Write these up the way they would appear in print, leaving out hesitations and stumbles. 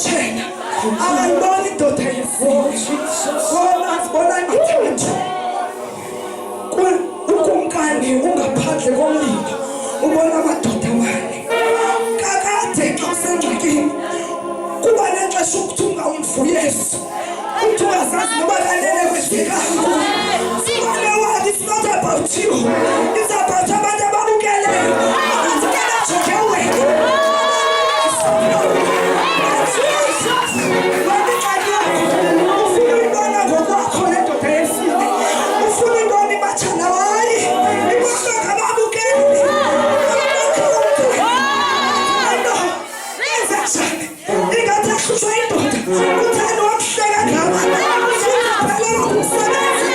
thena akayiboni indoda yesizwe ngoba sibona ngithathu ukumkani ungaphandle komlilo ubona amadoda amane kakade xa usengxakini kuba nexesha ukuthi ungamvuyesu ukuthi ungazazi noba lalele kwesikhathi sibone what it's not about you, it's about abantu ababukeleyo abazikela nje wena. Ufuna uyibona ngokwakho le ndoda yesizwe, ufuna uyibona ibathana wayi ibona ngababukeli ingathi ahlutshwa indoda uthando wamhleka ngaba uziphelela umsebenzi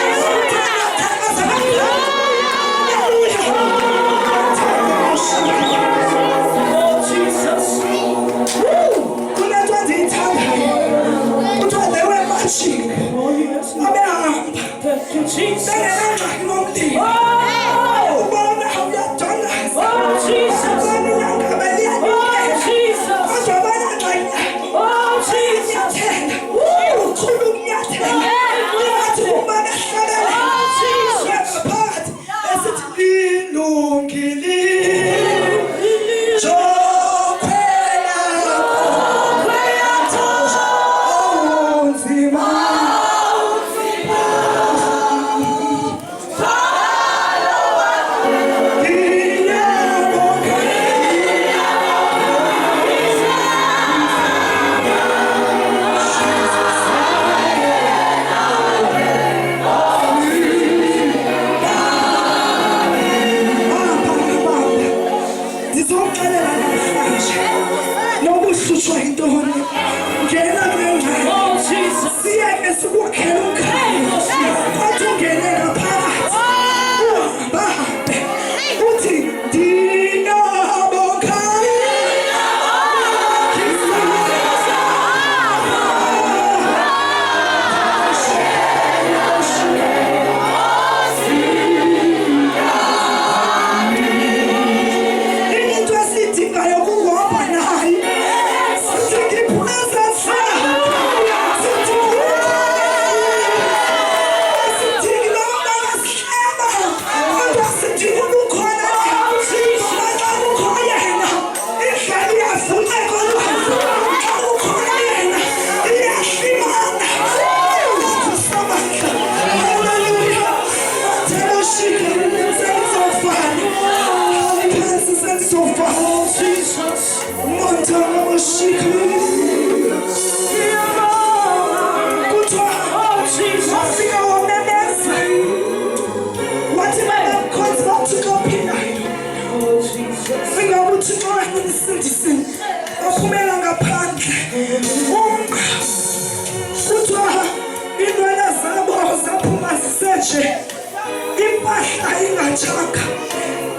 impahla ingachaka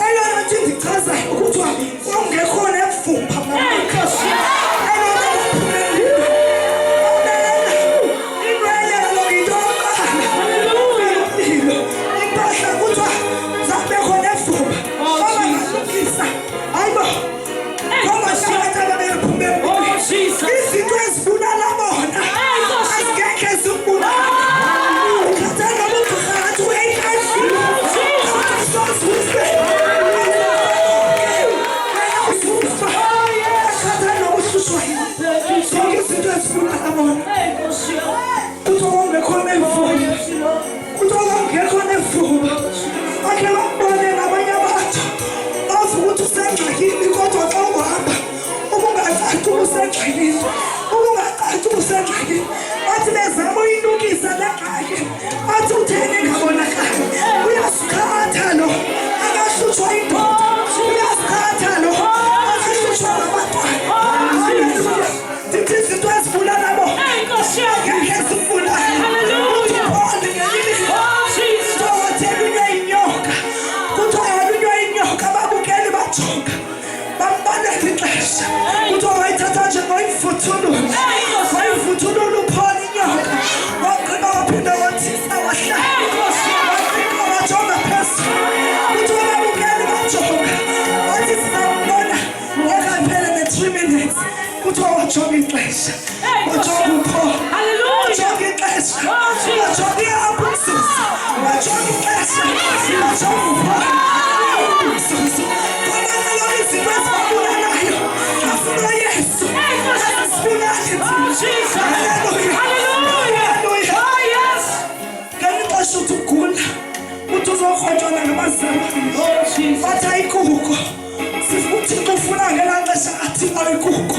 eyona nto indichazayo ukuthi wawungekho nevumba makhasi impahla kuthiwa zabekho nevumba abangazukisa hayibo ngoba abantu ababephume izinto ezibulala bona azingekhe zibulala athi bezama uyinukisa lengxaki athi utheni ngabonakali uyasikhatha lo akahlutshwa indoda uyasikhatha lo akahlutshwa ngabantwana ndithi izinto ezibulala bo ngeke zibulala uthibonde ngelilitho wathelunywe inyoka kuthiwa yalunywa inyoka babukeli bajonga bambanela ixesha kuthiwa wayithatha njengoyivuthulula wayivuthulula uphona inyoka wagqiba waphinda wathisa wahlala wagqiba wajonga phezulu kuthiwa babukeli bajonga wathi sizambona ngeke aphele ne-3 minutes kuthiwa wajonga ixesha, wajonga upho, wajonga ixesha, wajonga iabhusisi, wajonga ixesha, wajonga upho. Kwanalo izinto ezibabulalayo, afuna Yesu, asisibulali thina. Haleluya. Ngelixesha uthi ugula, uthi uzorhotywana ngamazambane, bathi ayikuko. Uthixo ufuna ngelaa xesha athi ayikuko.